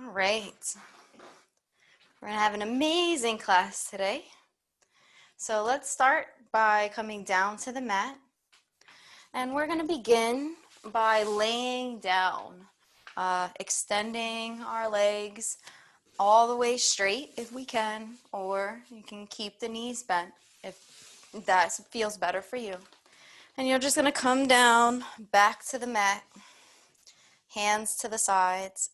All right. We're going to have an amazing class today. So let's start by coming down to the mat. And we're going to begin by laying down, extending our legs all the way straight if we can, or you can keep the knees bent if that feels better for you. And you're just going to come down back to the mat, hands to the sides.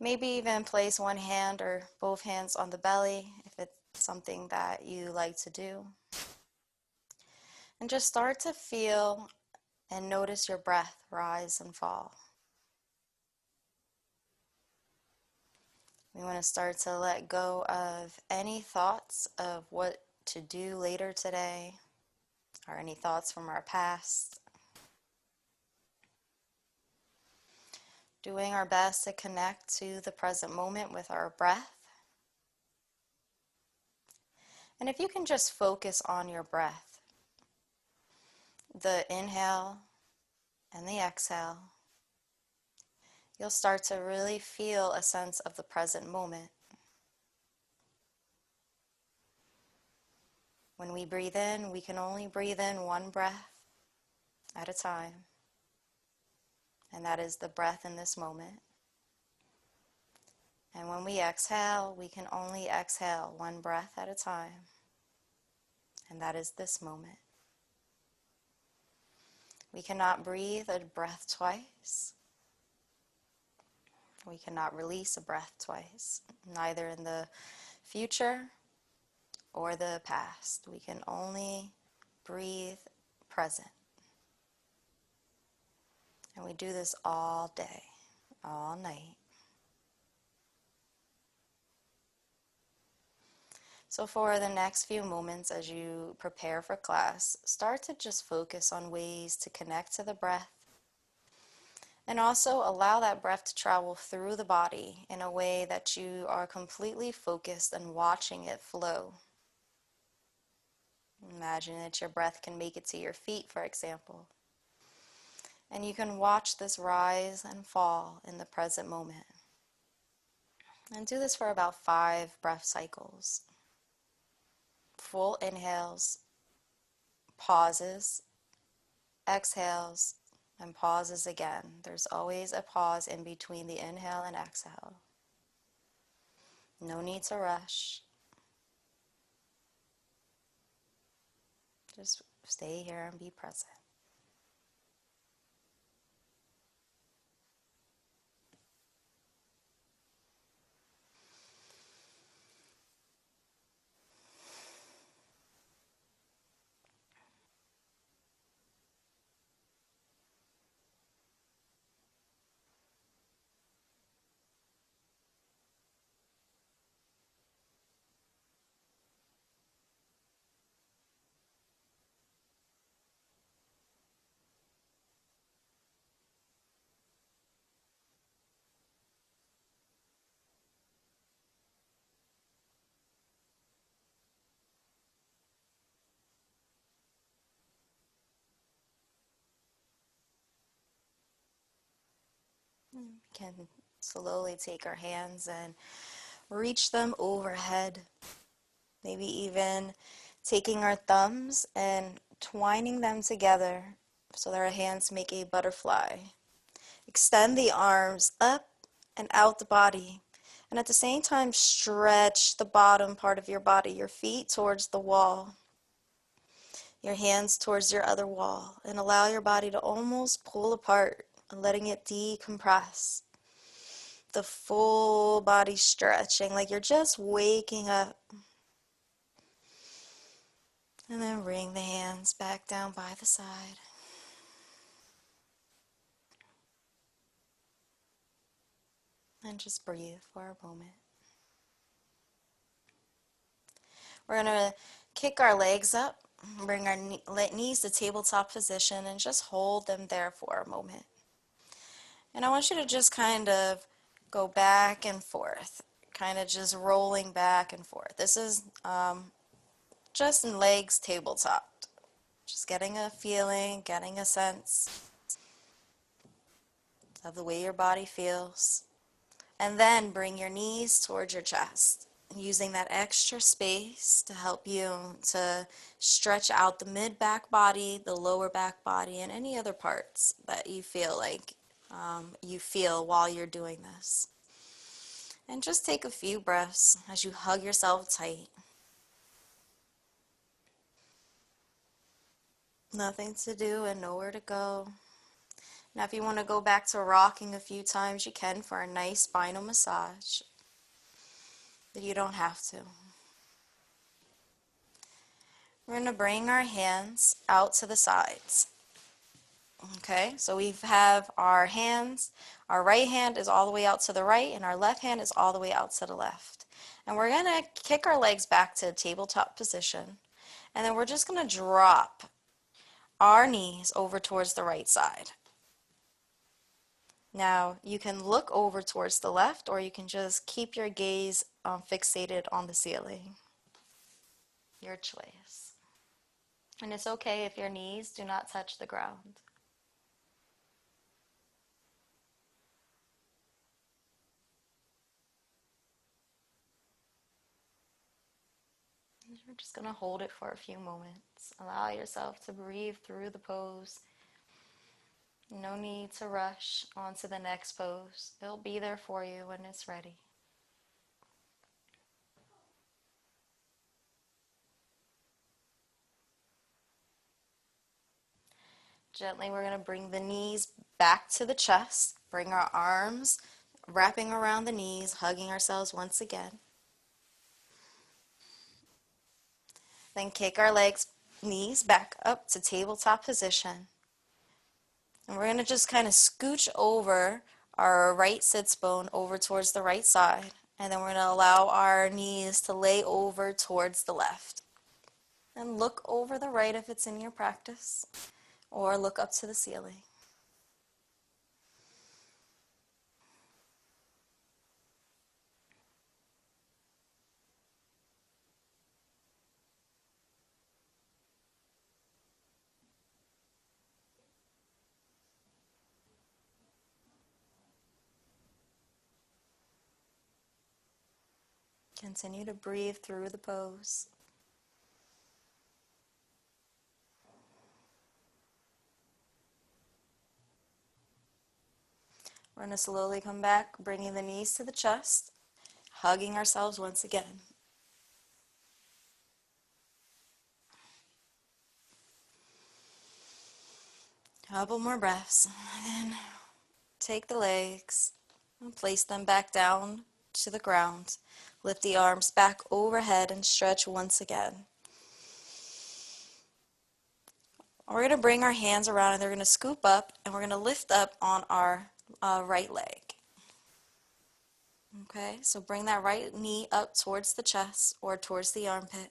Maybe even place one hand or both hands on the belly if it's something that you like to do. And just start to feel and notice your breath rise and fall. We want to start to let go of any thoughts of what to do later today or any thoughts from our past. Doing our best to connect to the present moment with our breath. And if you can just focus on your breath, the inhale and the exhale, you'll start to really feel a sense of the present moment. When we breathe in, we can only breathe in one breath at a time, and that is the breath in this moment. And when we exhale, we can only exhale one breath at a time, and that is this moment. We cannot breathe a breath twice. We cannot release a breath twice, neither in the future or the past. We can only breathe present. And we do this all day, all night. So for the next few moments as you prepare for class, start to just focus on ways to connect to the breath. And also allow that breath to travel through the body in a way that you are completely focused and watching it flow. Imagine that your breath can make it to your feet, for example. And you can watch this rise and fall in the present moment. And do this for about 5 breath cycles. Full inhales, pauses, exhales, and pauses again. There's always a pause in between the inhale and exhale. No need to rush. Just stay here and be present. We can slowly take our hands and reach them overhead. Maybe even taking our thumbs and twining them together so that our hands make a butterfly. Extend the arms up and out the body. And at the same time, stretch the bottom part of your body, your feet towards the wall, your hands towards your other wall, and allow your body to almost pull apart and letting it decompress. The full body stretching like you're just waking up. And then bring the hands back down by the side. And just breathe for a moment. We're going to kick our legs up, bring our knees to tabletop position, and just hold them there for a moment. And I want you to just kind of go back and forth, kind of just rolling back and forth. This is just in legs tabletop. Just getting a feeling, getting a sense of the way your body feels. And then bring your knees towards your chest, using that extra space to help you to stretch out the mid back body, the lower back body, and any other parts that you feel like you feel while you're doing this. And just take a few breaths as you hug yourself tight. Nothing to do and nowhere to go. Now, if you want to go back to rocking a few times, you can for a nice spinal massage, but you don't have to. We're going to bring our hands out to the sides. Okay, so we have our hands. Our right hand is all the way out to the right, and our left hand is all the way out to the left. And we're going to kick our legs back to tabletop position. And then we're just going to drop our knees over towards the right side. Now, you can look over towards the left, or you can just keep your gaze fixated on the ceiling. Your choice. And it's okay if your knees do not touch the ground. You're just going to hold it for a few moments. Allow yourself to breathe through the pose. No need to rush onto the next pose. It'll be there for you when it's ready. Gently, we're going to bring the knees back to the chest. Bring our arms wrapping around the knees, hugging ourselves once again. Then kick our knees back up to tabletop position. And we're going to just kind of scooch over our right sits bone over towards the right side. And then we're going to allow our knees to lay over towards the left. And look over the right if it's in your practice, or look up to the ceiling. Continue to breathe through the pose. We're going to slowly come back, bringing the knees to the chest, hugging ourselves once again. A couple more breaths. And then take the legs and place them back down to the ground. Lift the arms back overhead and stretch once again. We're going to bring our hands around and they're going to scoop up and we're going to lift up on our right leg. Okay, so bring that right knee up towards the chest or towards the armpit.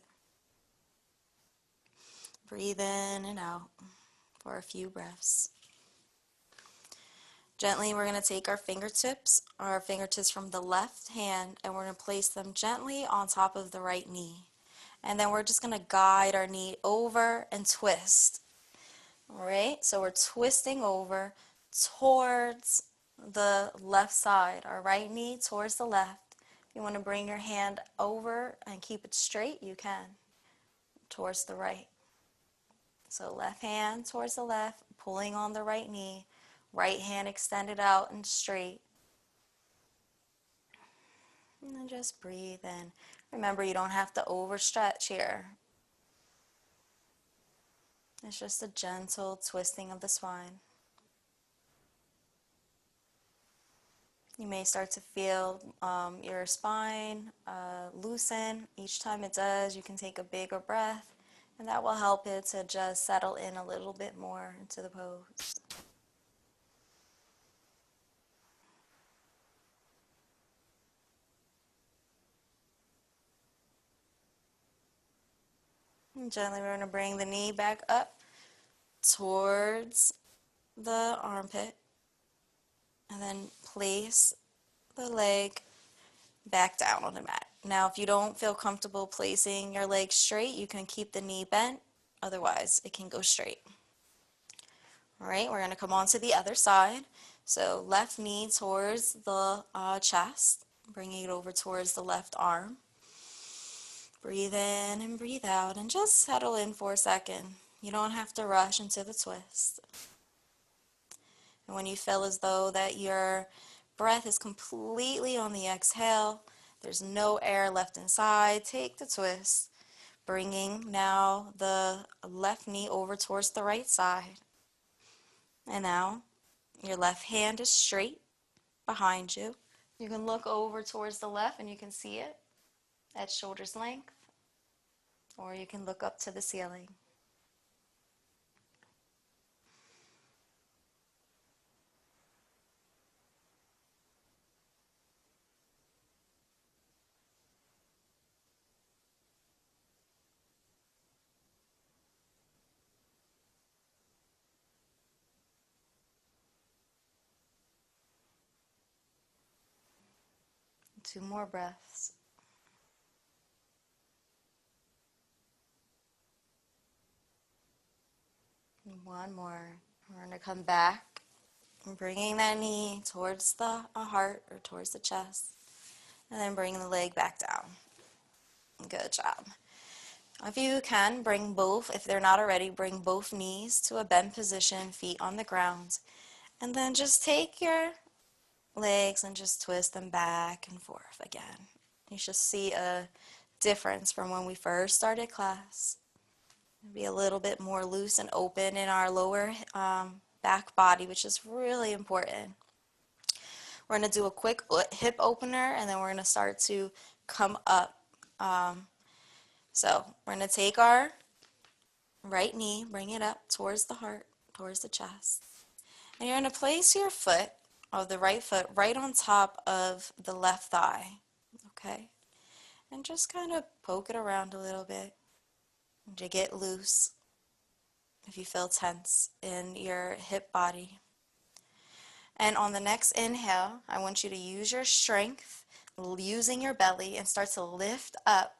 Breathe in and out for a few breaths. Gently, we're going to take our fingertips from the left hand, and we're going to place them gently on top of the right knee. And then we're just going to guide our knee over and twist. All right, so we're twisting over towards the left side, our right knee towards the left. If you want to bring your hand over and keep it straight, you can, towards the right. So left hand towards the left, pulling on the right knee, right hand extended out and straight. And then just breathe in. Remember, you don't have to overstretch here. It's just a gentle twisting of the spine. You may start to feel your spine loosen. Each time it does, you can take a bigger breath, and that will help it to just settle in a little bit more into the pose. And gently, we're going to bring the knee back up towards the armpit, and then place the leg back down on the mat. Now, if you don't feel comfortable placing your leg straight, you can keep the knee bent. Otherwise, it can go straight. All right, we're going to come on to the other side. So left knee towards the chest, bringing it over towards the left arm. Breathe in and breathe out and just settle in for a second. You don't have to rush into the twist. And when you feel as though that your breath is completely on the exhale, there's no air left inside, take the twist, bringing now the left knee over towards the right side. And now your left hand is straight behind you. You can look over towards the left and you can see it at shoulder's length, or you can look up to the ceiling. Two more breaths. And one more. We're going to come back, bringing that knee towards the heart or towards the chest, and then bring the leg back down. Good job. If you can, bring both, if they're not already, bring both knees to a bent position, feet on the ground. And then just take your legs and just twist them back and forth again. You should see a difference from when we first started class. Be a little bit more loose and open in our lower back body, which is really important. We're going to do a quick hip opener, and then we're going to start to come up. So we're going to take our right knee, bring it up towards the heart, towards the chest. And you're going to place your foot, of the right foot, right on top of the left thigh. Okay? And just kind of poke it around a little bit to get loose if you feel tense in your hip body. And on the next inhale, I want you to use your strength, using your belly, and start to lift up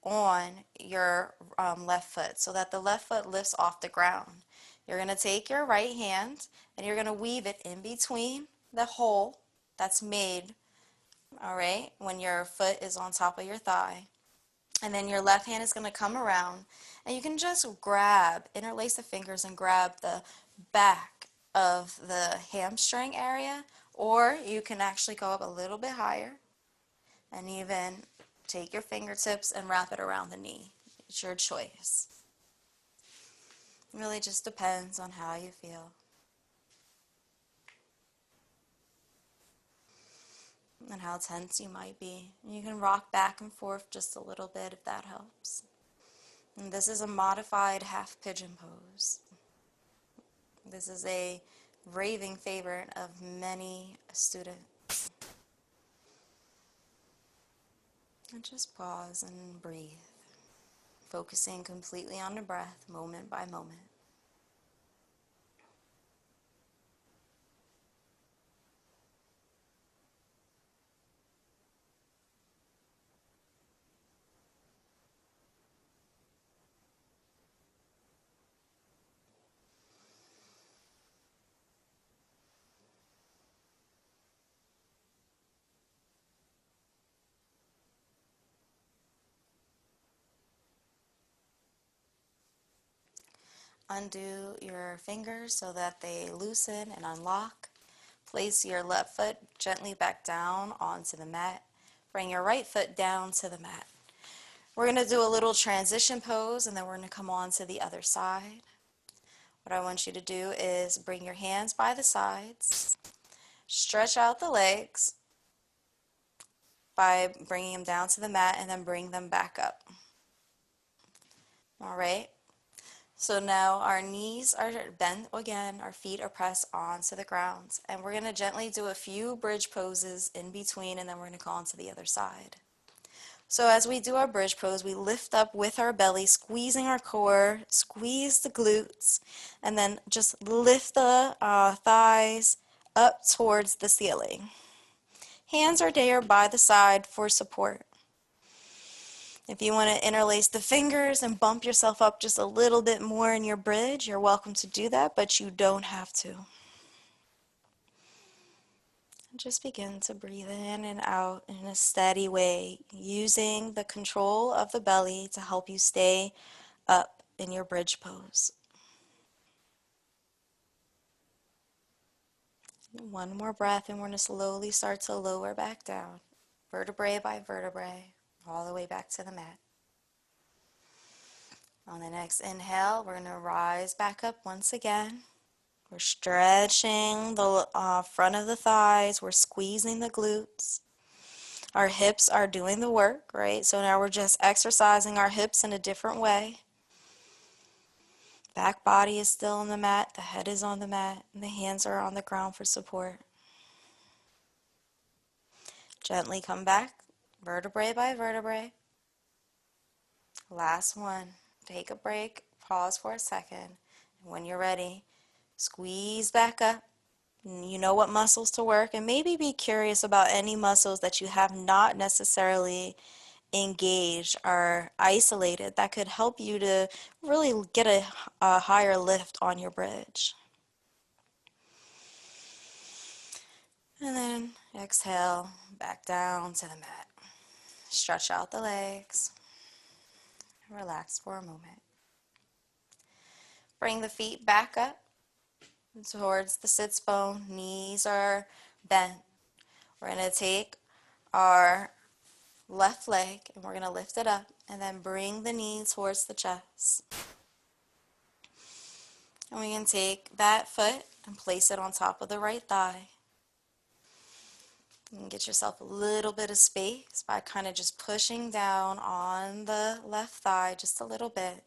on your left foot so that the left foot lifts off the ground. You're going to take your right hand and you're going to weave it in between the hole that's made, all right, when your foot is on top of your thigh. And then your left hand is going to come around, and you can just grab, interlace the fingers and grab the back of the hamstring area, or you can actually go up a little bit higher and even take your fingertips and wrap it around the knee. It's your choice. It really just depends on how you feel and how tense you might be. You can rock back and forth just a little bit if that helps. And this is a modified half pigeon pose. This is a raving favorite of many students. And just pause and breathe, focusing completely on the breath, moment by moment. Undo your fingers so that they loosen and unlock. Place your left foot gently back down onto the mat. Bring your right foot down to the mat. We're going to do a little transition pose, and then we're going to come on to the other side. What I want you to do is bring your hands by the sides, stretch out the legs by bringing them down to the mat, and then bring them back up. All right? So now our knees are bent again, our feet are pressed onto the ground, and we're going to gently do a few bridge poses in between, and then we're going to go on to the other side. So as we do our bridge pose, we lift up with our belly, squeezing our core, squeeze the glutes, and then just lift the thighs up towards the ceiling. Hands are there by the side for support. If you want to interlace the fingers and bump yourself up just a little bit more in your bridge, you're welcome to do that, but you don't have to. Just begin to breathe in and out in a steady way, using the control of the belly to help you stay up in your bridge pose. One more breath, and we're going to slowly start to lower back down, vertebrae by vertebrae, all the way back to the mat. On the next inhale, we're going to rise back up once again. We're stretching the front of the thighs. We're squeezing the glutes. Our hips are doing the work, right? So now we're just exercising our hips in a different way. Back body is still on the mat. The head is on the mat. And the hands are on the ground for support. Gently come back, vertebrae by vertebrae. Last one. Take a break. Pause for a second. And when you're ready, squeeze back up. You know what muscles to work, and maybe be curious about any muscles that you have not necessarily engaged or isolated that could help you to really get a higher lift on your bridge. And then exhale back down to the mat. Stretch out the legs. Relax for a moment. Bring the feet back up towards the sits bone. Knees are bent. We're going to take our left leg and we're going to lift it up and then bring the knee towards the chest. And we can take that foot and place it on top of the right thigh. You can get yourself a little bit of space by kind of just pushing down on the left thigh just a little bit.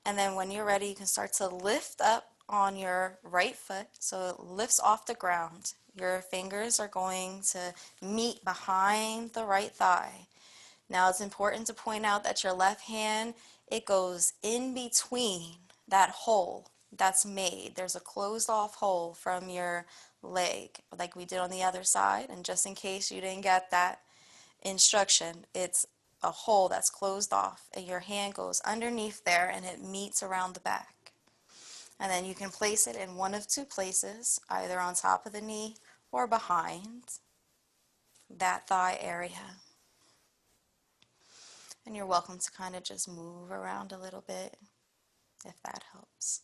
And then when you're ready, you can start to lift up on your right foot so it lifts off the ground. Your fingers are going to meet behind the right thigh. Now it's important to point out that your left hand, it goes in between that hole that's made. There's a closed off hole from your leg like we did on the other side. And just in case you didn't get that instruction, it's a hole that's closed off and your hand goes underneath there and it meets around the back. And then you can place it in one of two places, either on top of the knee or behind that thigh area. And you're welcome to kind of just move around a little bit if that helps.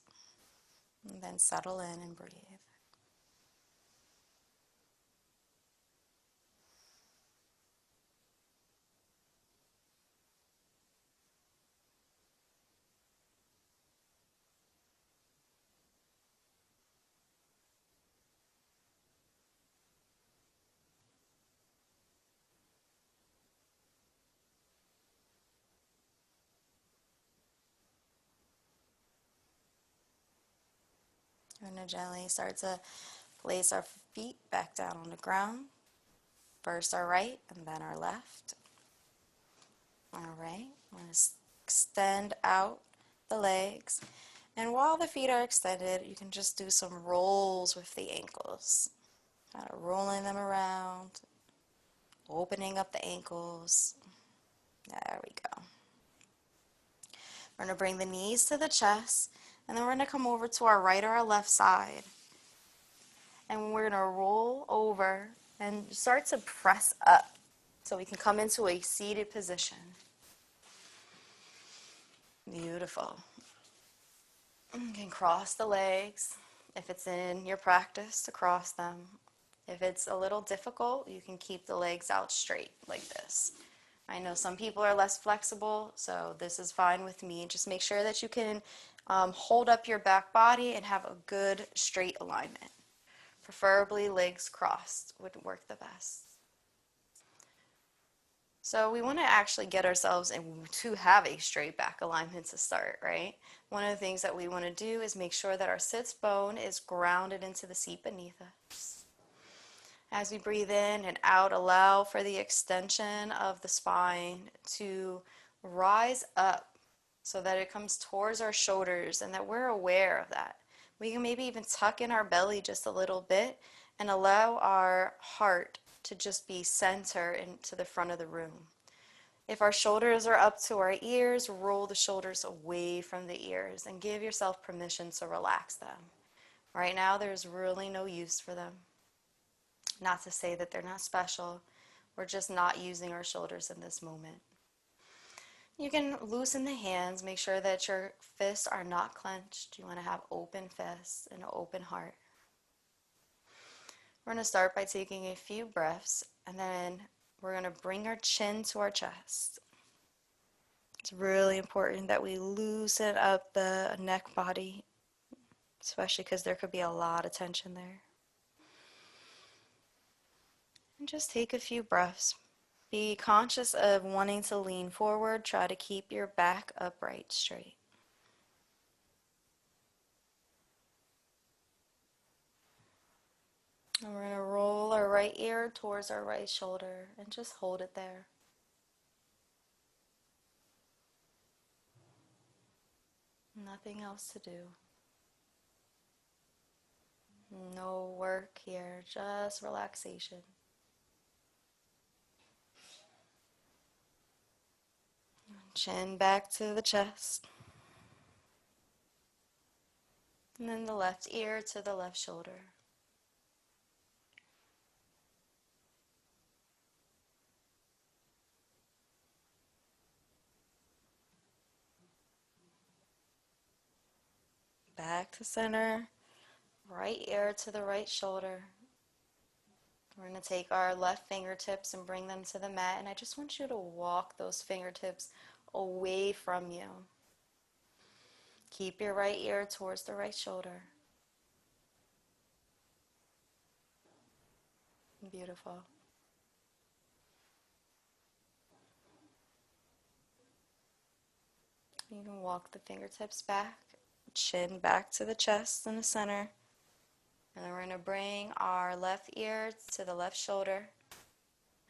And then settle in and breathe. We're going to gently start to place our feet back down on the ground. First our right and then our left. All right, we're going to extend out the legs. And while the feet are extended, you can just do some rolls with the ankles. Kind of rolling them around, opening up the ankles. There we go. We're going to bring the knees to the chest, and then we're going to come over to our right or our left side. And we're going to roll over and start to press up so we can come into a seated position. Beautiful. You can cross the legs if it's in your practice to cross them. If it's a little difficult, you can keep the legs out straight like this. I know some people are less flexible, so this is fine with me. Just make sure that you can hold up your back body and have a good straight alignment. Preferably legs crossed would work the best. So we want to actually get ourselves to have a straight back alignment to start, right? One of the things that we want to do is make sure that our sits bone is grounded into the seat beneath us. As we breathe in and out, allow for the extension of the spine to rise up so that it comes towards our shoulders and that we're aware of that. We can maybe even tuck in our belly just a little bit and allow our heart to just be center into the front of the room. If our shoulders are up to our ears, roll the shoulders away from the ears and give yourself permission to relax them. Right now, there's really no use for them. Not to say that they're not special. We're just not using our shoulders in this moment. You can loosen the hands. Make sure that your fists are not clenched. You want to have open fists and an open heart. We're going to start by taking a few breaths, and then we're going to bring our chin to our chest. It's really important that we loosen up the neck body, especially because there could be a lot of tension there. And just take a few breaths. Be conscious of wanting to lean forward. Try to keep your back upright, straight. And we're going to roll our right ear towards our right shoulder and just hold it there. Nothing else to do. No work here, just relaxation. Chin back to the chest. And then the left ear to the left shoulder. Back to center. Right ear to the right shoulder. We're going to take our left fingertips and bring them to the mat. And I just want you to walk those fingertips away from you. Keep your right ear towards the right shoulder. Beautiful. You can walk the fingertips back, chin back to the chest in the center. And then we're going to bring our left ear to the left shoulder.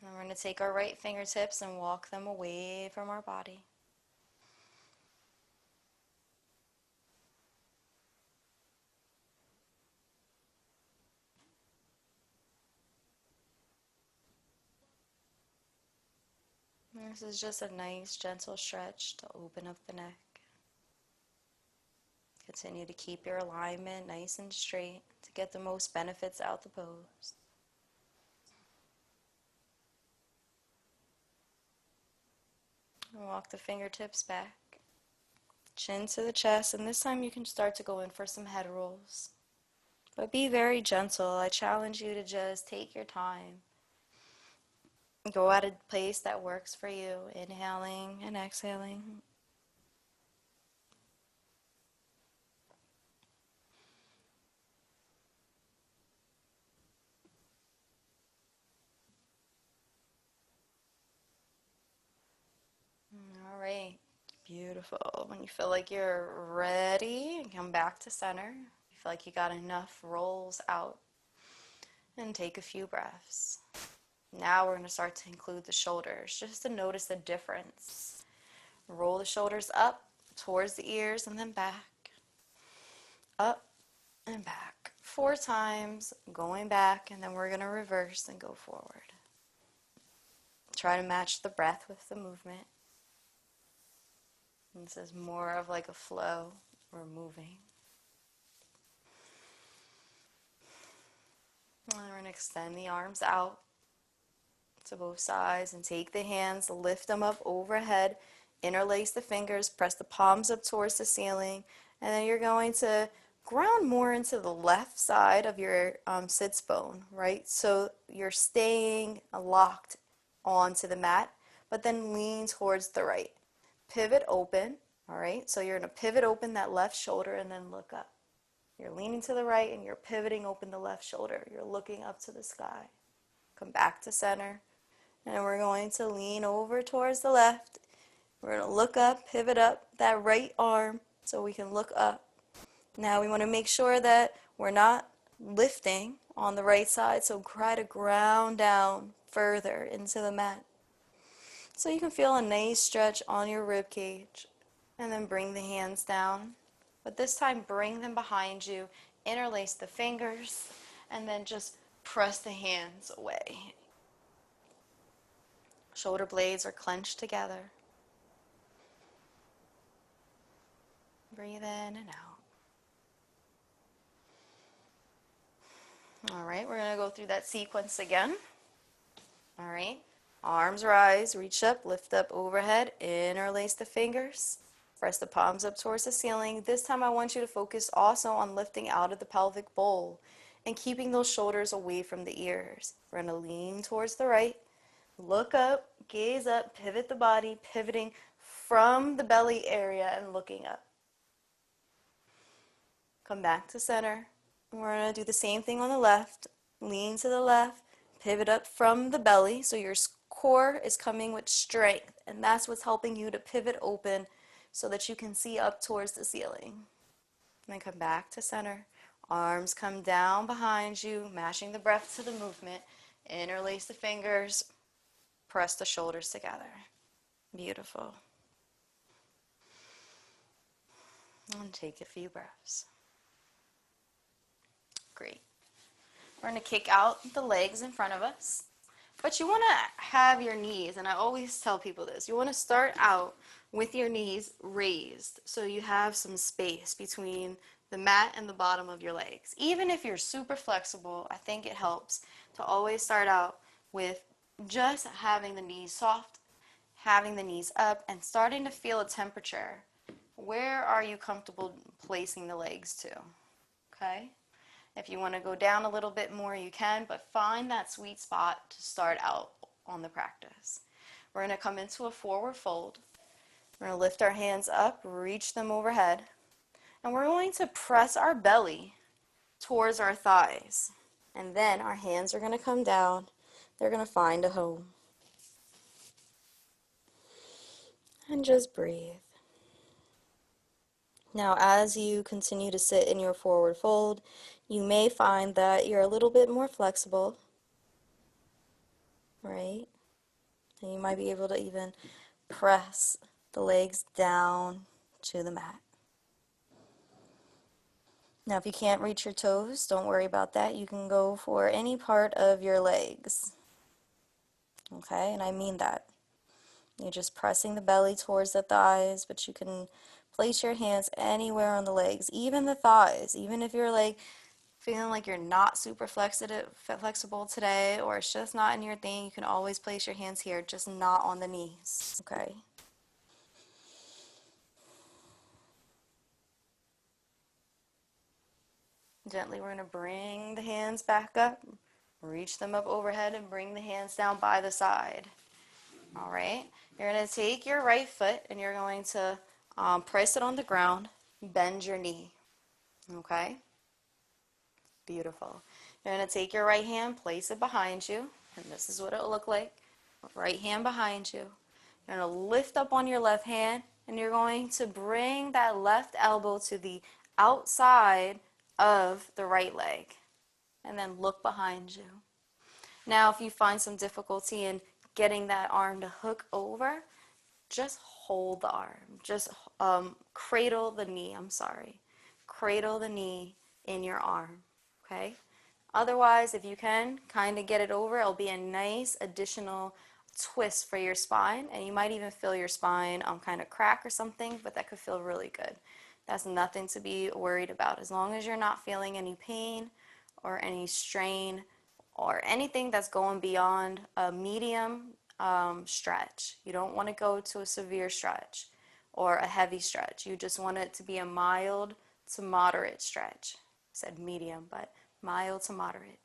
And then we're going to take our right fingertips and walk them away from our body. This is just a nice, gentle stretch to open up the neck. Continue to keep your alignment nice and straight to get the most benefits out the pose. And walk the fingertips back, chin to the chest, and this time you can start to go in for some head rolls. But be very gentle. I challenge you to just take your time. Go at a pace that works for you, inhaling and exhaling. All right, beautiful. When you feel like you're ready, come back to center. You feel like you got enough rolls out, and take a few breaths. Now we're going to start to include the shoulders, just to notice the difference. Roll the shoulders up towards the ears and then back. Up and back. 4 times, going back, and then we're going to reverse and go forward. Try to match the breath with the movement. And this is more of like a flow. We're moving. And we're going to extend the arms out to both sides and take the hands, lift them up overhead, interlace the fingers, press the palms up towards the ceiling, and then you're going to ground more into the left side of your sits bone, right? So you're staying locked onto the mat, but then lean towards the right. Pivot open, all right? So you're going to pivot open that left shoulder and then look up. You're leaning to the right and you're pivoting open the left shoulder. You're looking up to the sky. Come back to center. And we're going to lean over towards the left. We're going to look up, pivot up that right arm so we can look up. Now we want to make sure that we're not lifting on the right side, so try to ground down further into the mat. So you can feel a nice stretch on your rib cage. And then bring the hands down. But this time bring them behind you, interlace the fingers, and then just press the hands away. Shoulder blades are clenched together. Breathe in and out. All right, we're going to go through that sequence again. All right, arms rise, reach up, lift up overhead, interlace the fingers, press the palms up towards the ceiling. This time I want you to focus also on lifting out of the pelvic bowl and keeping those shoulders away from the ears. We're going to lean towards the right, look up, gaze up, pivot the body, pivoting from the belly area and looking up. Come back to center. We're going to do the same thing on the left. Lean to the left, pivot up from the belly so your core is coming with strength, and that's what's helping you to pivot open so that you can see up towards the ceiling. And then come back to center. Arms come down behind you, matching the breath to the movement. Interlace the fingers, press the shoulders together. Beautiful. And take a few breaths. Great. We're going to kick out the legs in front of us. But you want to have your knees, and I always tell people this, you want to start out with your knees raised so you have some space between the mat and the bottom of your legs. Even if you're super flexible, I think it helps to always start out with just having the knees soft, having the knees up, and starting to feel a temperature. Where are you comfortable placing the legs to? Okay? If you want to go down a little bit more, you can, but find that sweet spot to start out on the practice. We're going to come into a forward fold. We're going to lift our hands up, reach them overhead, and we're going to press our belly towards our thighs. And then our hands are going to come down. They're going to find a home. And just breathe. Now, as you continue to sit in your forward fold, you may find that you're a little bit more flexible, right? And you might be able to even press the legs down to the mat. Now, if you can't reach your toes, don't worry about that. You can go for any part of your legs. Okay, and I mean that. You're just pressing the belly towards the thighs, but you can place your hands anywhere on the legs, even the thighs. Even if you're like feeling like you're not super flexible today, or it's just not in your thing, you can always place your hands here, just not on the knees. Okay. Gently, we're going to bring the hands back up, reach them up overhead, and bring the hands down by the side. All right. You're going to take your right foot and you're going to press it on the ground, bend your knee. Okay? Beautiful. You're going to take your right hand, place it behind you, and this is what it'll look like. Right hand behind you. You're going to lift up on your left hand, and you're going to bring that left elbow to the outside of the right leg, and then look behind you. Now, if you find some difficulty in getting that arm to hook over, just hold the arm. Just cradle the knee, Cradle the knee in your arm, okay? Otherwise, if you can kind of get it over, it'll be a nice additional twist for your spine, and you might even feel your spine kind of crack or something, but that could feel really good. That's nothing to be worried about. As long as you're not feeling any pain or any strain or anything that's going beyond a medium stretch. You don't want to go to a severe stretch or a heavy stretch. You just want it to be a mild to moderate stretch. I said medium, but mild to moderate.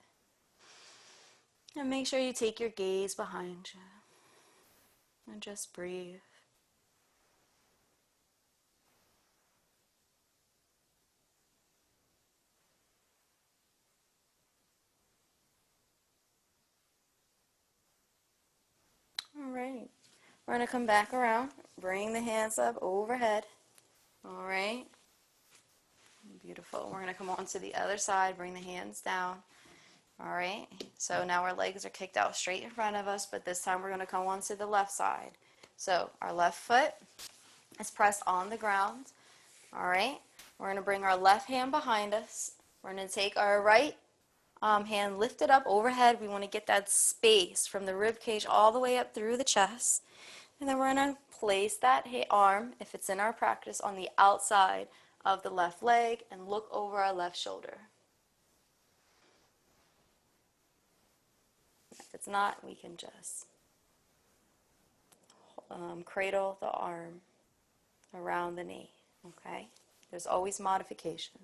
And make sure you take your gaze behind you and just breathe. All right. We're going to come back around, bring the hands up overhead. All right. Beautiful. We're going to come on to the other side, bring the hands down. All right. So now our legs are kicked out straight in front of us, but this time we're going to come on to the left side. So our left foot is pressed on the ground. All right. We're going to bring our left hand behind us. We're going to take our right hand lifted up overhead. We want to get that space from the rib cage all the way up through the chest. And then we're going to place that arm, if it's in our practice, on the outside of the left leg and look over our left shoulder. If it's not, we can just cradle the arm around the knee, okay? There's always modifications.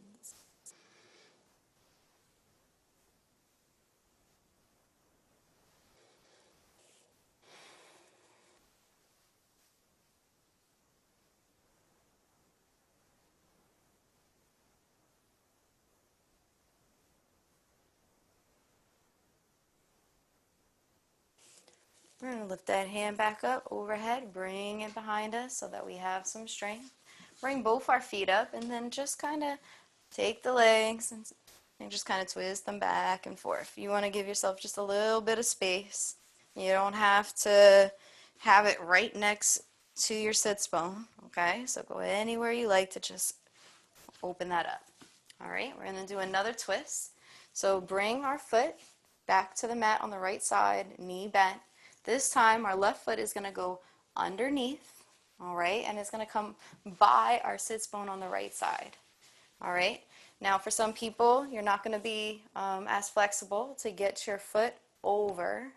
We're going to lift that hand back up overhead, bring it behind us so that we have some strength. Bring both our feet up and then just kind of take the legs and just kind of twist them back and forth. You want to give yourself just a little bit of space. You don't have to have it right next to your sits bone, okay? So go anywhere you like to just open that up. All right, we're going to do another twist. So bring our foot back to the mat on the right side, knee bent. This time our left foot is going to go underneath, all right, and it's going to come by our sits bone on the right side. All right, now for some people, you're not going to be as flexible to get your foot over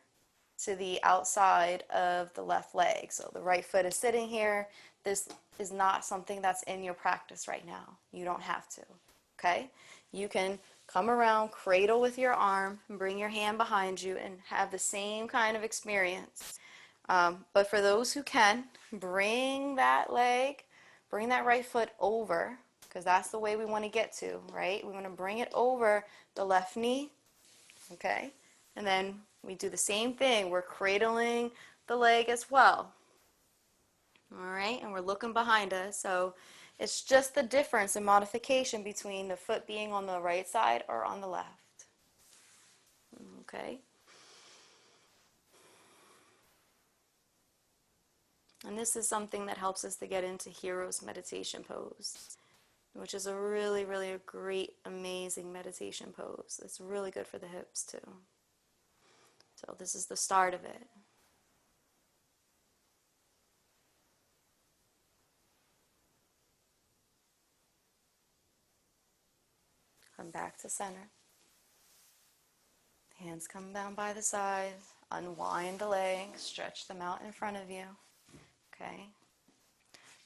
to the outside of the left leg. So the right foot is sitting here. This is not something that's in your practice right now. You don't have to, okay? You can come around, cradle with your arm, and bring your hand behind you and have the same kind of experience. But for those who can, bring that leg, bring that right foot over, because that's the way we want to get to, right? We want to bring it over the left knee, okay? And then we do the same thing. We're cradling the leg as well. All right, and we're looking behind us. So it's just the difference in modification between the foot being on the right side or on the left. Okay. And this is something that helps us to get into Hero's meditation pose, which is a really, really great, amazing meditation pose. It's really good for the hips too. So this is the start of it. Come back to center. Hands come down by the sides. Unwind the legs. Stretch them out in front of you. Okay.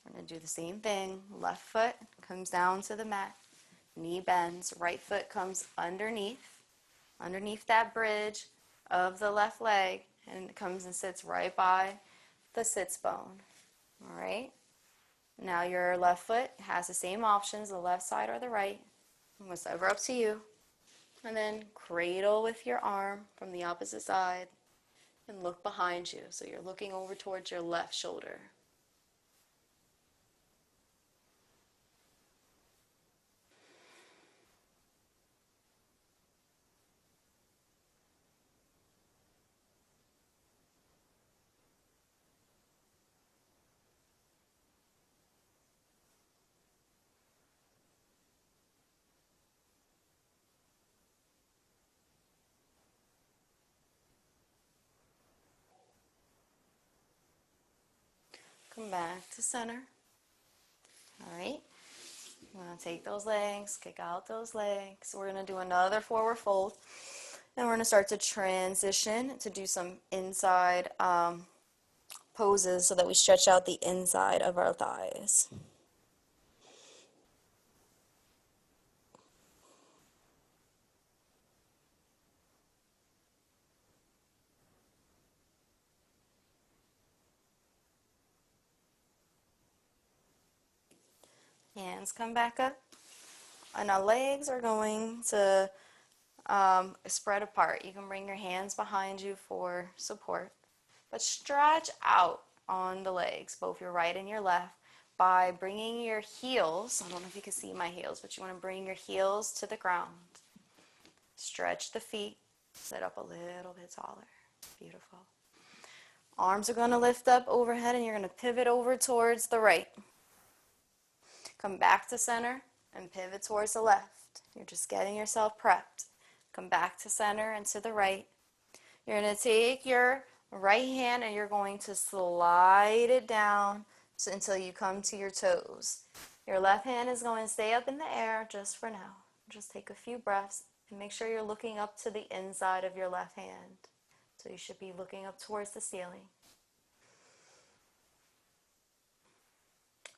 We're going to do the same thing. Left foot comes down to the mat. Knee bends. Right foot comes underneath that bridge of the left leg, and it comes and sits right by the sits bone. All right. Now your left foot has the same options, the left side or the right. Whatever up to you. And then cradle with your arm from the opposite side and look behind you. So you're looking over towards your left shoulder. Come back to center. All right. We're going to take those legs, kick out those legs. We're going to do another forward fold. And we're going to start to transition to do some inside poses so that we stretch out the inside of our thighs. Hands come back up. And our legs are going to spread apart. You can bring your hands behind you for support. But stretch out on the legs, both your right and your left, by bringing your heels. I don't know if you can see my heels, but you want to bring your heels to the ground. Stretch the feet. Sit up a little bit taller. Beautiful. Arms are going to lift up overhead, and you're going to pivot over towards the right. Come back to center and pivot towards the left. You're just getting yourself prepped. Come back to center and to the right. You're going to take your right hand and you're going to slide it down until you come to your toes. Your left hand is going to stay up in the air just for now. Just take a few breaths and make sure you're looking up to the inside of your left hand So you should be looking up towards the ceiling.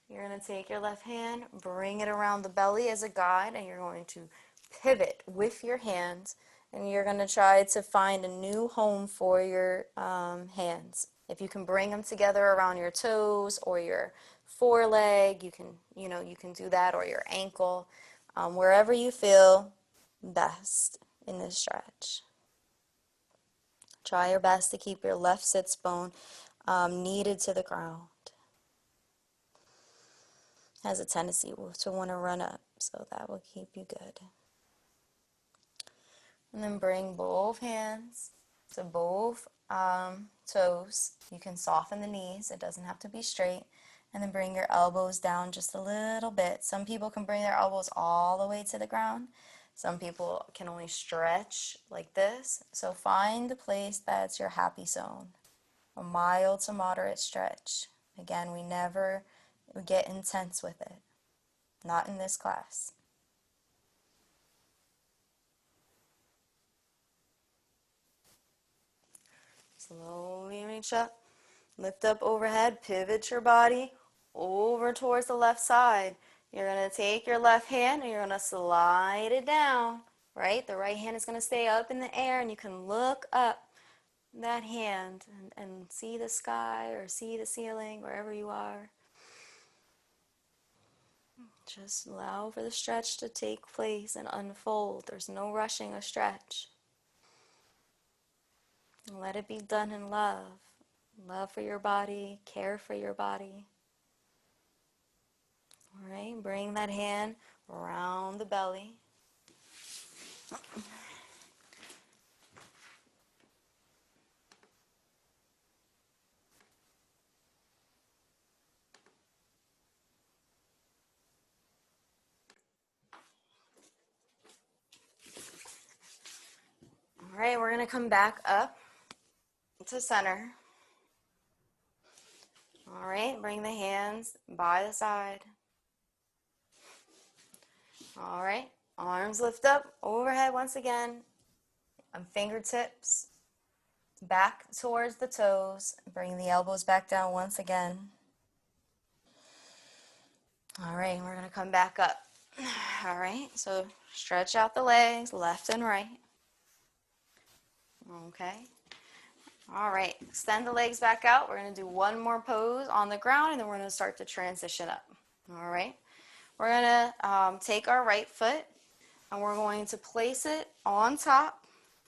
You're going to take your left hand, bring it around the belly as a guide, and you're going to pivot with your hands, and you're going to try to find a new home for your hands. If you can bring them together around your toes or your foreleg, you can do that, or your ankle, wherever you feel best in this stretch. Try your best to keep your left sits bone kneaded to the ground. Has a tendency to want to run up, so that will keep you good. And then bring both hands to both toes. You can soften the knees, it doesn't have to be straight. And then bring your elbows down just a little bit. Some people can bring their elbows all the way to the ground. Some people can only stretch like this. So find the place that's your happy zone. A mild to moderate stretch. Again, we never get intense with it. Not in this class. Slowly reach up, lift up overhead, pivot your body over towards the left side. You're going to take your left hand and you're going to slide it down, right? The right hand is going to stay up in the air, and you can look up that hand and see the sky or see the ceiling wherever you are. Just allow for the stretch to take place and unfold. There's no rushing a stretch. Let it be done in love. Love for your body, care for your body. All right, bring that hand around the belly. All right, we're going to come back up to center. All right, bring the hands by the side. All right, arms lift up overhead once again. And fingertips back towards the toes. Bring the elbows back down once again. All right, we're going to come back up. All right, so stretch out the legs left and right. Okay. All right, extend the legs back out. We're going to do one more pose on the ground, and then we're going to start to transition up. All right, we're going to take our right foot, and we're going to place it on top,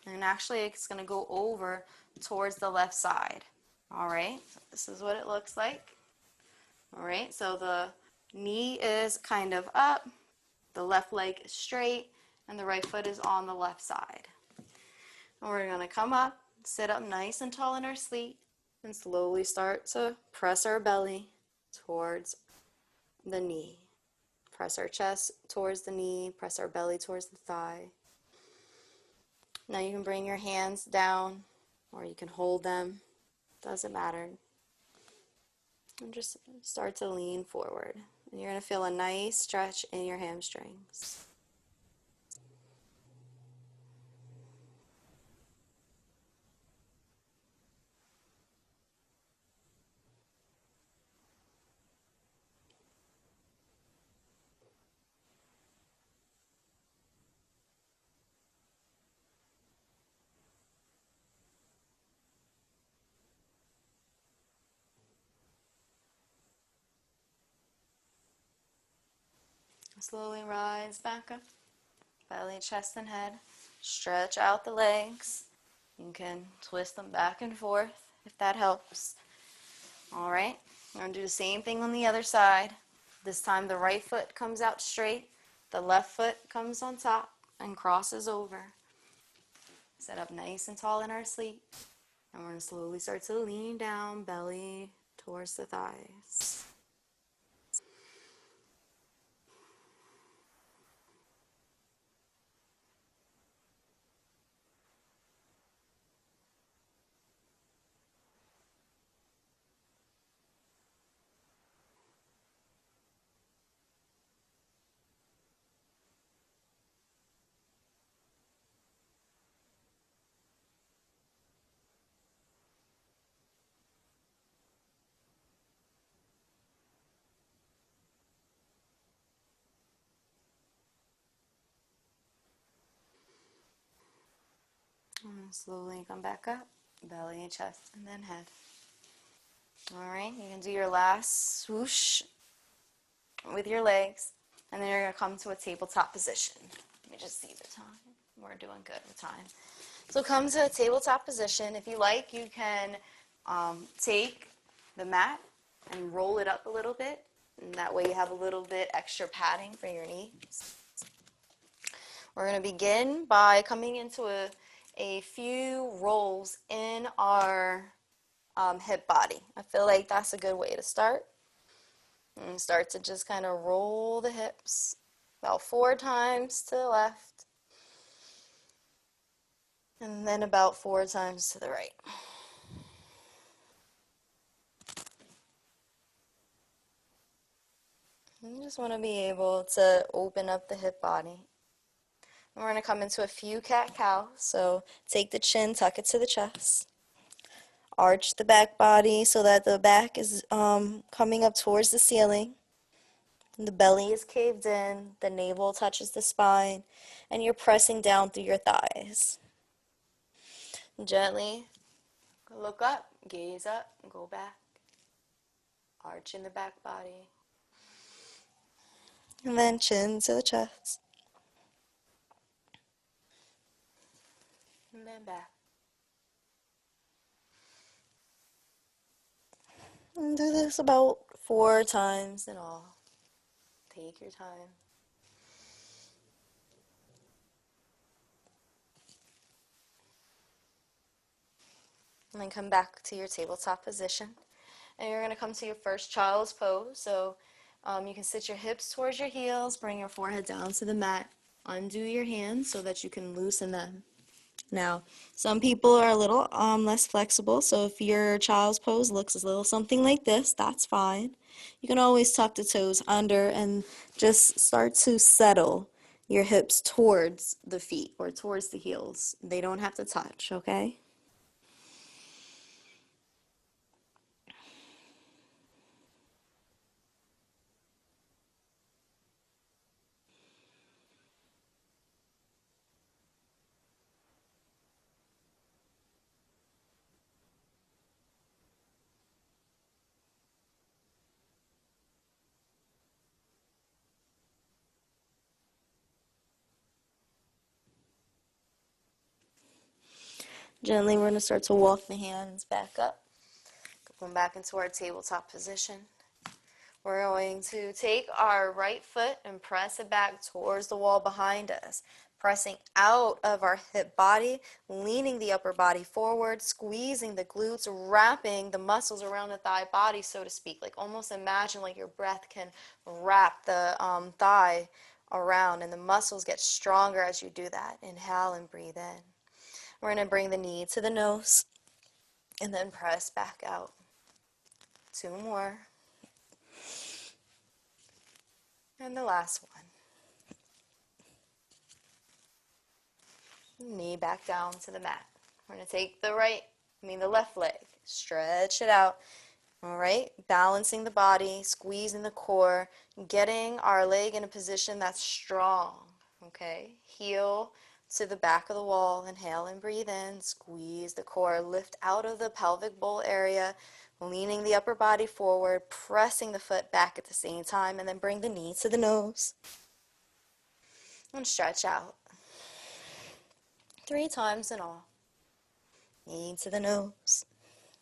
and actually it's going to go over towards the left side. All right, so this is what it looks like. All right, so the knee is kind of up, the left leg is straight, and the right foot is on the left side. And we're going to come up, sit up nice and tall in our seat, and slowly start to press our belly towards the knee. Press our chest towards the knee, press our belly towards the thigh. Now you can bring your hands down, or you can hold them, doesn't matter. And just start to lean forward. And you're going to feel a nice stretch in your hamstrings. Slowly rise back up, belly, chest, and head. Stretch out the legs. You can twist them back and forth if that helps. All right, we're going to do the same thing on the other side. This time the right foot comes out straight, the left foot comes on top and crosses over. Sit up nice and tall in our sleep, and we're going to slowly start to lean down, belly towards the thighs. And slowly come back up, belly and chest, and then head. All right, you can do your last swoosh with your legs, and then you're going to come to a tabletop position. Let me just see the time. We're doing good with time. So come to a tabletop position. If you like, you can take the mat and roll it up a little bit, and that way you have a little bit extra padding for your knees. We're going to begin by coming into a few rolls in our hip body. I feel like that's a good way to start. And start to just kind of roll the hips about 4 times to the left, and then about 4 times to the right. You just want to be able to open up the hip body. And we're going to come into a few cat-cow. So take the chin, tuck it to the chest. Arch the back body so that the back is coming up towards the ceiling. The belly is caved in, the navel touches the spine, and you're pressing down through your thighs. Gently look up, gaze up, go back. Arch in the back body. And then chin to the chest. And then back. And do this about 4 times in all. Take your time. And then come back to your tabletop position. And you're going to come to your first child's pose. So you can sit your hips towards your heels, bring your forehead down to the mat, undo your hands so that you can loosen them. Now, some people are a little less flexible, so if your child's pose looks a little something like this, that's fine. You can always tuck the toes under and just start to settle your hips towards the feet or towards the heels. They don't have to touch, okay? Gently, we're going to start to walk the hands back up. Going back into our tabletop position. We're going to take our right foot and press it back towards the wall behind us, pressing out of our hip body, leaning the upper body forward, squeezing the glutes, wrapping the muscles around the thigh body, so to speak. Like almost imagine like your breath can wrap the thigh around, and the muscles get stronger as you do that. Inhale and breathe in. We're going to bring the knee to the nose and then press back out. 2 more. And the last one. Knee back down to the mat. We're going to take the left leg, stretch it out. All right, balancing the body, squeezing the core, getting our leg in a position that's strong. Okay, heel to the back of the wall. Inhale and breathe in. Squeeze the core. Lift out of the pelvic bowl area, leaning the upper body forward, pressing the foot back at the same time, and then bring the knee to the nose. And stretch out. 3 times in all. Knee to the nose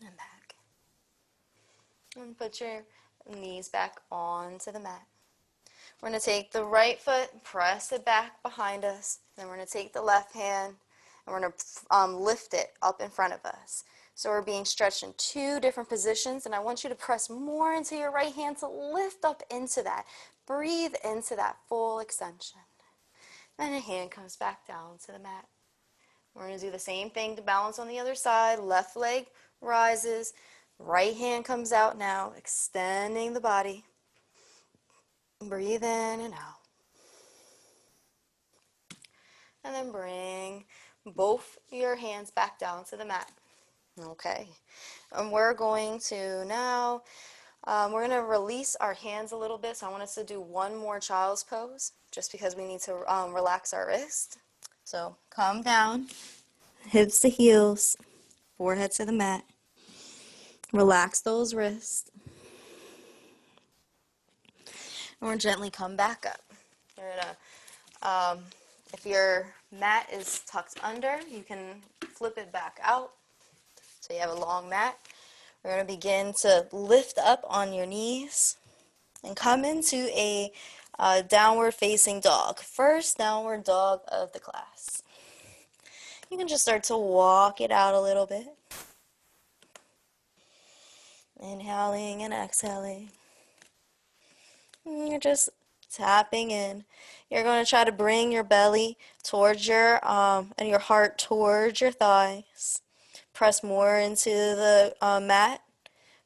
and back. And put your knees back onto the mat. We're going to take the right foot, press it back behind us. Then we're going to take the left hand and we're going to lift it up in front of us. So we're being stretched in 2 different positions, and I want you to press more into your right hand to lift up into that. Breathe into that full extension. Then a hand comes back down to the mat. We're going to do the same thing to balance on the other side. Left leg rises. Right hand comes out now, extending the body. Breathe in and out. And then bring both your hands back down to the mat. Okay. And we're going to now, we're going to release our hands a little bit. So I want us to do 1 more child's pose, just because we need to relax our wrist. So come down. hips to heels, forehead to the mat. Relax those wrists. And we'll gently come back up. You're gonna, if your mat is tucked under, you can flip it back out so you have a long mat. We're going to begin to lift up on your knees and come into a downward facing dog. First downward dog of the class. You can just start to walk it out a little bit. Inhaling and exhaling. And you're just tapping in. You're going to try to bring your belly towards your and your heart towards your thighs. Press more into the mat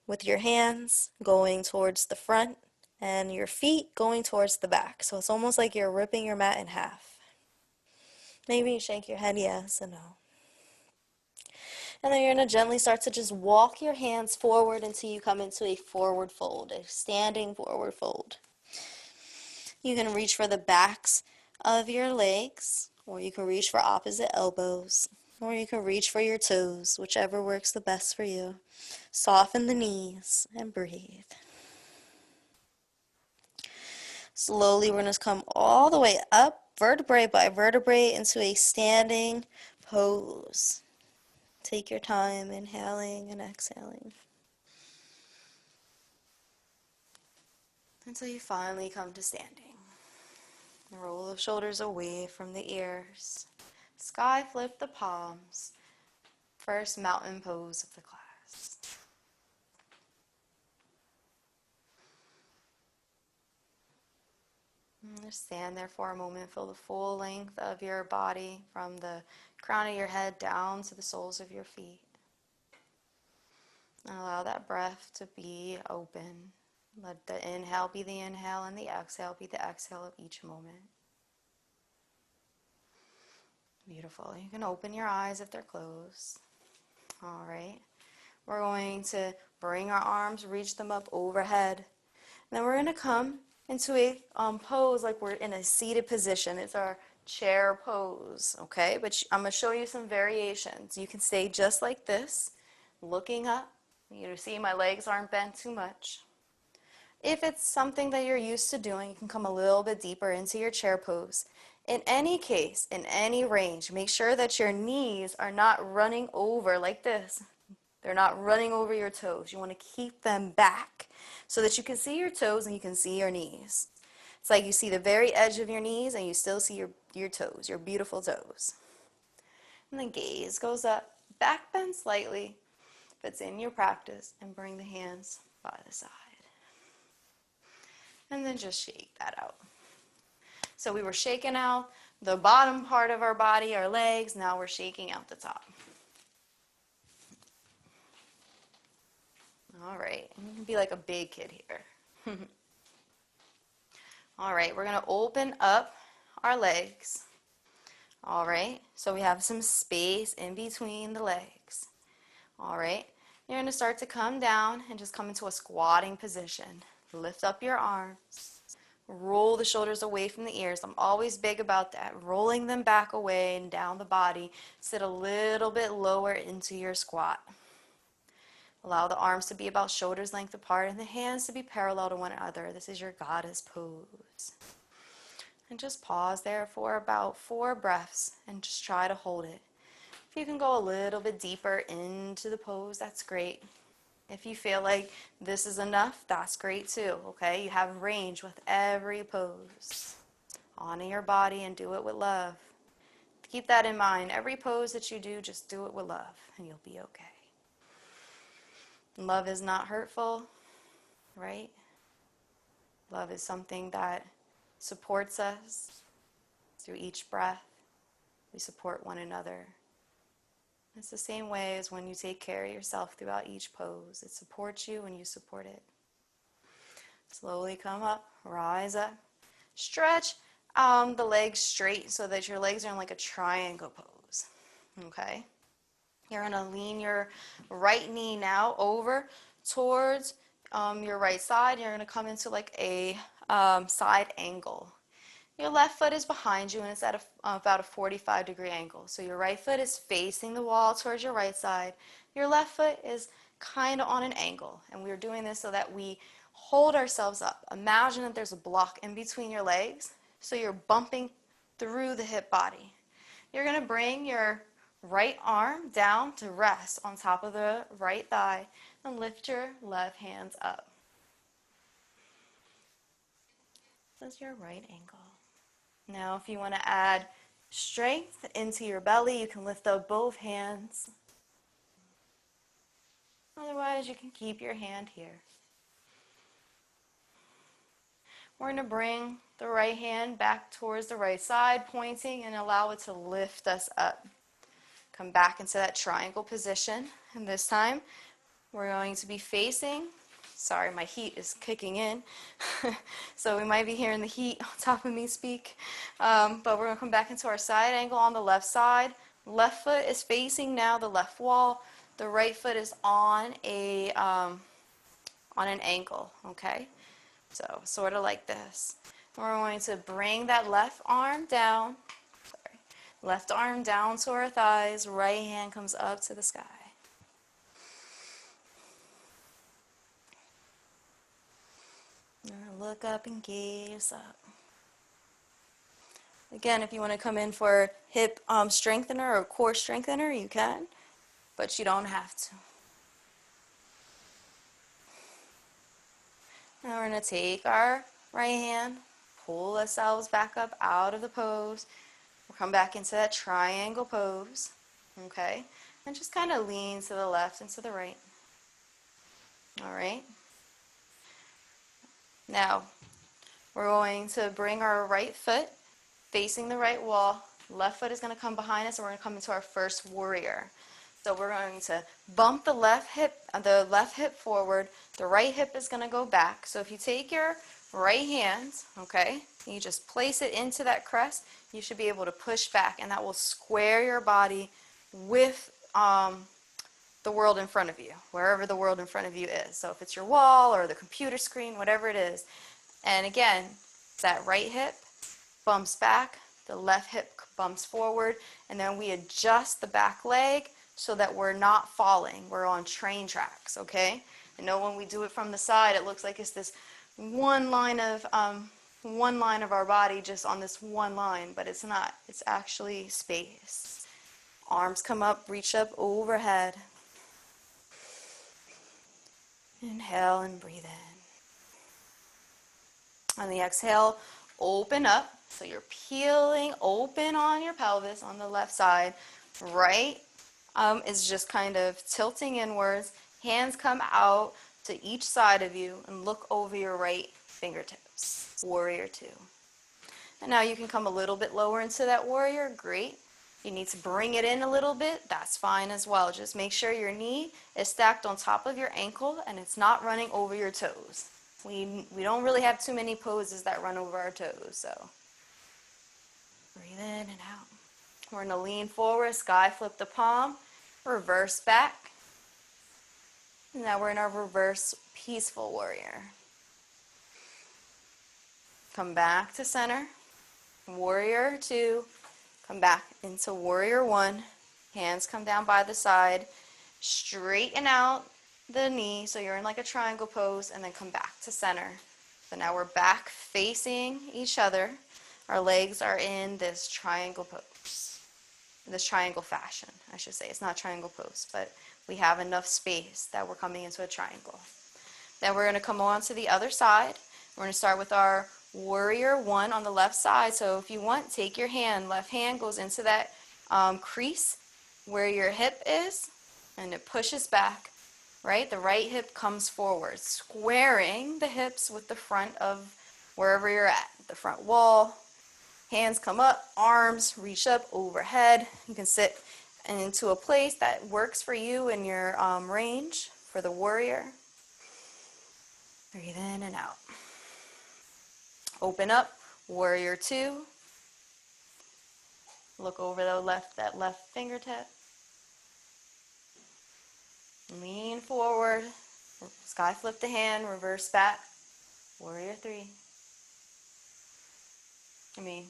with your hands going towards the front and your feet going towards the back. So it's almost like you're ripping your mat in half. Maybe you shake your head yes and no. And then you're going to gently start to just walk your hands forward until you come into a forward fold, a standing forward fold. You can reach for the backs of your legs, or you can reach for opposite elbows, or you can reach for your toes, whichever works the best for you. Soften the knees and breathe. Slowly, we're going to come all the way up, vertebrae by vertebrae, into a standing pose. Take your time, inhaling and exhaling, until you finally come to standing. Roll the shoulders away from the ears. Sky flip the palms. First mountain pose of the class. Just stand there for a moment. Feel the full length of your body from the crown of your head down to the soles of your feet. And allow that breath to be open. Let the inhale be the inhale and the exhale be the exhale of each moment. Beautiful. You can open your eyes if they're closed. All right. We're going to bring our arms, reach them up overhead. And then we're going to come into a pose like we're in a seated position. It's our chair pose, okay? But I'm going to show you some variations. You can stay just like this, looking up. You see my legs aren't bent too much. If it's something that you're used to doing, you can come a little bit deeper into your chair pose. In any case, in any range, make sure that your knees are not running over like this. They're not running over your toes. You want to keep them back so that you can see your toes and you can see your knees. It's like you see the very edge of your knees and you still see your toes, your beautiful toes. And the gaze goes up, back bend slightly if it's in your practice, and bring the hands by the side. And then just shake that out. So we were shaking out the bottom part of our body, our legs. Now we're shaking out the top. All right, you can be like a big kid here. All right, we're going to open up our legs. All right, so we have some space in between the legs. All right, you're going to start to come down and just come into a squatting position. Lift up your arms. Roll the shoulders away from the ears. I'm always big about that. Rolling them back away and down the body. Sit a little bit lower into your squat. Allow the arms to be about shoulders length apart and the hands to be parallel to one another. This is your goddess pose. And just pause there for about 4 breaths and just try to hold it. If you can go a little bit deeper into the pose, that's great. If you feel like this is enough, that's great too, okay? You have range with every pose. Honor your body and do it with love. Keep that in mind. Every pose that you do, just do it with love and you'll be okay. Love is not hurtful, right? Love is something that supports us through each breath. We support one another. It's the same way as when you take care of yourself throughout each pose. It supports you and you support it. Slowly come up, rise up. Stretch the legs straight so that your legs are in like a triangle pose. Okay? You're going to lean your right knee now over towards your right side. You're going to come into like a side angle. your left foot is behind you and it's at about a 45-degree angle. So your right foot is facing the wall towards your right side. Your left foot is kind of on an angle. And we're doing this so that we hold ourselves up. Imagine that there's a block in between your legs, so you're bumping through the hip body. You're going to bring your right arm down to rest on top of the right thigh and lift your left hands up. This is your right ankle. Now, if you want to add strength into your belly, you can lift up both hands. Otherwise, you can keep your hand here. We're going to bring the right hand back towards the right side, pointing, and allow it to lift us up. Come back into that triangle position, and this time we're going to be facing, sorry, my heat is kicking in, so we might be hearing the heat on top of me speak, but we're going to come back into our side angle on the left side. Left foot is facing now the left wall. The right foot is on an angle, okay? So sort of like this. We're going to bring that left arm down, left arm down to our thighs, right hand comes up to the sky. Look up and gaze up. Again, if you want to come in for hip strengthener or core strengthener, you can, but you don't have to. Now we're going to take our right hand, pull ourselves back up out of the pose. We'll come back into that triangle pose, okay? And just kind of lean to the left and to the right. All right? Now, we're going to bring our right foot facing the right wall. Left foot is going to come behind us, and we're going to come into our first warrior. So we're going to bump the left hip forward. The right hip is going to go back. So if you take your right hand, okay, and you just place it into that crest, you should be able to push back, and that will square your body with the world in front of you, wherever the world in front of you is. So if it's your wall or the computer screen, whatever it is. And again, that right hip bumps back, the left hip bumps forward, and then we adjust the back leg so that we're not falling. We're on train tracks, okay? I know when we do it from the side, it looks like it's this one line of our body just on this one line, but it's not. It's actually space. Arms come up, reach up overhead. Inhale and breathe in. On the exhale, open up. So you're peeling open on your pelvis on the left side. Right is just kind of tilting inwards. Hands come out to each side of you and look over your right fingertips. Warrior two. And now you can come a little bit lower into that warrior. Great. You need to bring it in a little bit. That's fine as well. Just make sure your knee is stacked on top of your ankle and it's not running over your toes. We don't really have too many poses that run over our toes, so breathe in and out. We're going to lean forward, sky flip the palm, reverse back. Now we're in our reverse peaceful warrior. Come back to center. Warrior two. Come back into warrior one. Hands come down by the side. Straighten out the knee so you're in like a triangle pose, and then come back to center. So now we're back facing each other. Our legs are in this triangle pose, this triangle fashion, I should say. It's not triangle pose, but we have enough space that we're coming into a triangle. Then we're going to come on to the other side. We're going to start with our warrior one on the left side. So if you want, take your hand. Left hand goes into that crease where your hip is, and it pushes back. Right? The right hip comes forward, squaring the hips with the front of wherever you're at, the front wall. Hands come up, arms reach up overhead. You can sit into a place that works for you in your range for the warrior. Breathe in and out. Open up, warrior two. Look over that left fingertip. Lean forward, sky flip the hand, reverse back, warrior three. I mean,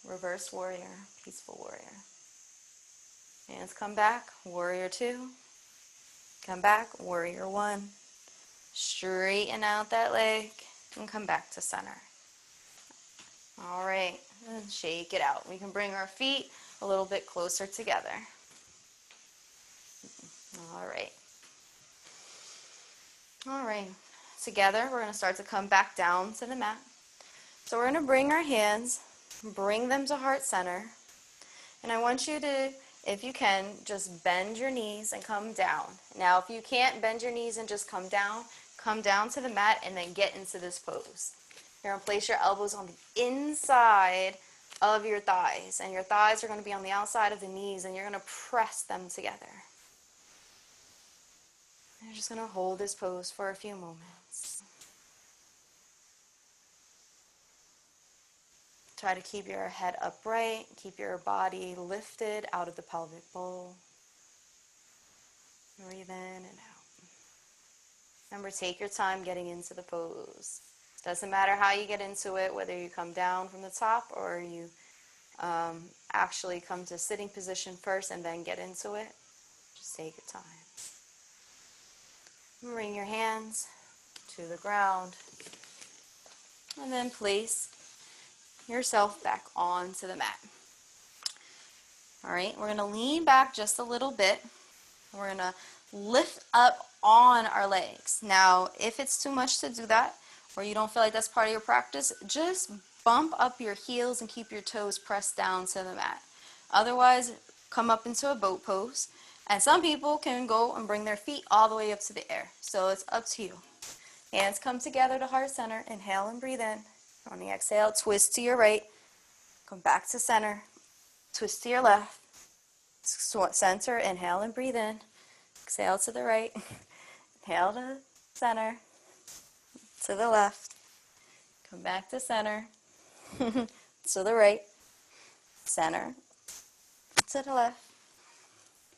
reverse warrior, peaceful warrior. Hands come back, warrior two. Come back, warrior one. Straighten out that leg and come back to center. All right, and shake it out. We can bring our feet a little bit closer together. All right. All right. Together, we're going to start to come back down to the mat. So we're going to bring our hands, bring them to heart center. And I want you to, if you can, just bend your knees and come down. Now, if you can't bend your knees and just come down to the mat and then get into this pose. You're going to place your elbows on the inside of your thighs, and your thighs are going to be on the outside of the knees, and you're going to press them together. You're just going to hold this pose for a few moments. Try to keep your head upright, keep your body lifted out of the pelvic bowl. Breathe in and out. Remember, take your time getting into the pose. Doesn't matter how you get into it, whether you come down from the top or you actually come to sitting position first and then get into it. Just take your time. Bring your hands to the ground and then place yourself back onto the mat. All right, we're going to lean back just a little bit. We're going to lift up on our legs. Now, if it's too much to do that, or you don't feel like that's part of your practice, just bump up your heels and keep your toes pressed down to the mat. Otherwise, come up into a boat pose. And some people can go and bring their feet all the way up to the air. So it's up to you. Hands come together to heart center. Inhale and breathe in. On the exhale, twist to your right. Come back to center. Twist to your left. Center, inhale and breathe in. Exhale to the right. Inhale to center. To the left. Come back to center. To the right. Center. To the left.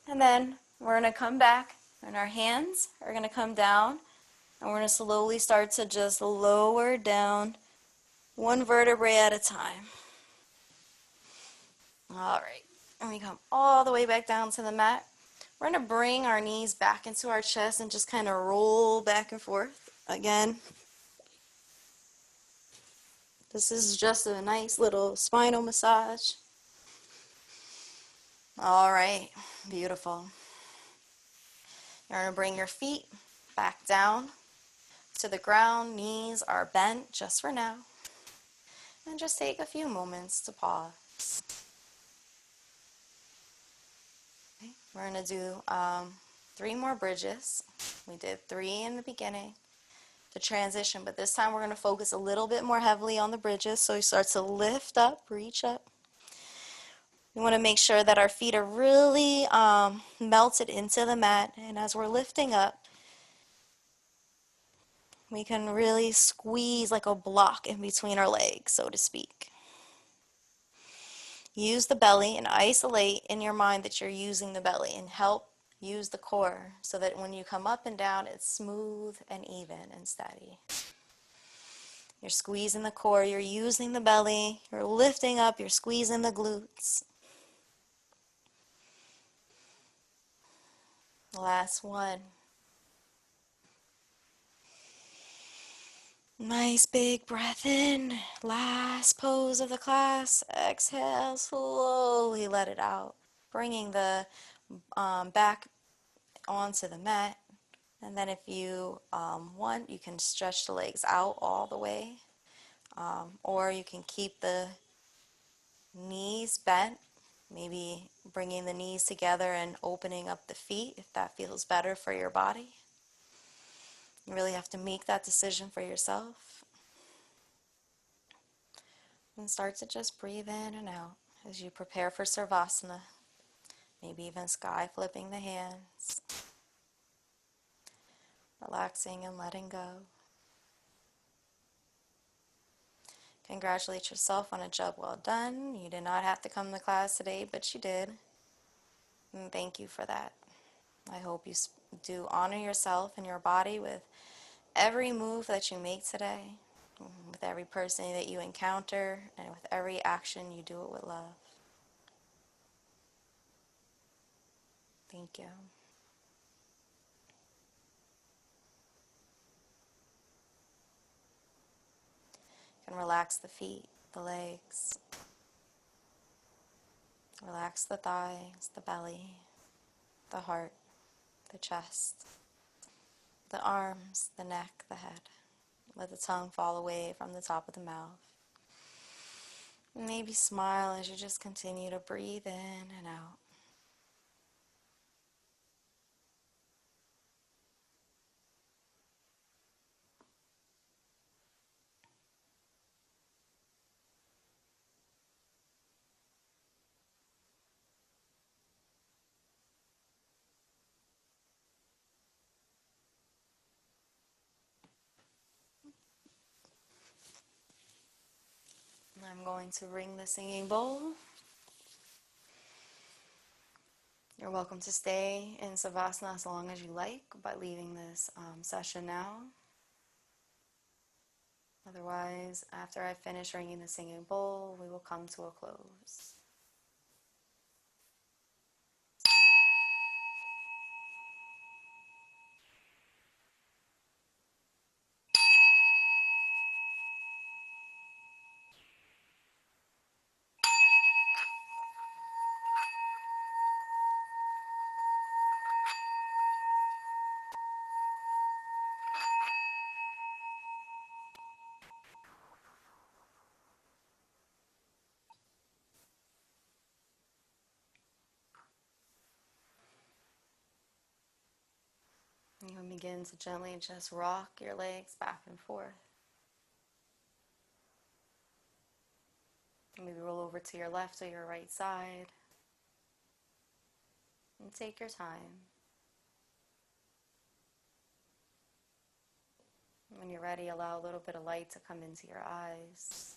And then we're going to come back, and our hands are going to come down, and we're going to slowly start to just lower down one vertebrae at a time. All right. And we come all the way back down to the mat. We're going to bring our knees back into our chest and just kind of roll back and forth again. This is just a nice little spinal massage. All right. Beautiful. You're going to bring your feet back down to the ground. Knees are bent just for now. And just take a few moments to pause. Okay. We're going to do 3 more bridges. We did 3 in the beginning, the transition, but this time we're going to focus a little bit more heavily on the bridges. So you start to lift up, reach up. We want to make sure that our feet are really melted into the mat, and as we're lifting up, we can really squeeze like a block in between our legs, so to speak. Use the belly and isolate in your mind that you're using the belly, and help use the core so that when you come up and down, it's smooth and even and steady. You're squeezing the core, you're using the belly, you're lifting up, you're squeezing the glutes. Last one. Nice big breath in. Last pose of the class. Exhale, slowly let it out. Bringing the back onto the mat. And then if you want, you can stretch the legs out all the way. Or you can keep the knees bent. Maybe bringing the knees together and opening up the feet if that feels better for your body. You really have to make that decision for yourself. And start to just breathe in and out as you prepare for Savasana. Maybe even sky flipping the hands. Relaxing and letting go. Congratulate yourself on a job well done. You did not have to come to class today, but you did. And thank you for that. I hope you do honor yourself and your body with every move that you make today, with every person that you encounter, and with every action, you do it with love. Thank you. You can relax the feet, the legs, relax the thighs, the belly, the heart, the chest, the arms, the neck, the head. Let the tongue fall away from the top of the mouth. Maybe smile as you just continue to breathe in and out. I'm going to ring the singing bowl. You're welcome to stay in Savasana as long as you like by leaving this session now. Otherwise, after I finish ringing the singing bowl, we will come to a close. You can begin to gently just rock your legs back and forth. Maybe roll over to your left or your right side. And take your time. When you're ready, allow a little bit of light to come into your eyes.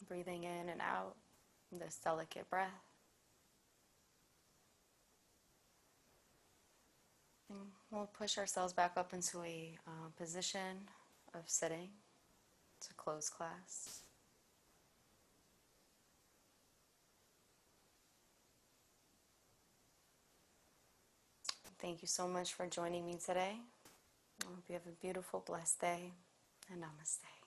Breathing in and out this delicate breath. And we'll push ourselves back up into a position of sitting to close class. Thank you so much for joining me today. I hope you have a beautiful, blessed day, and namaste.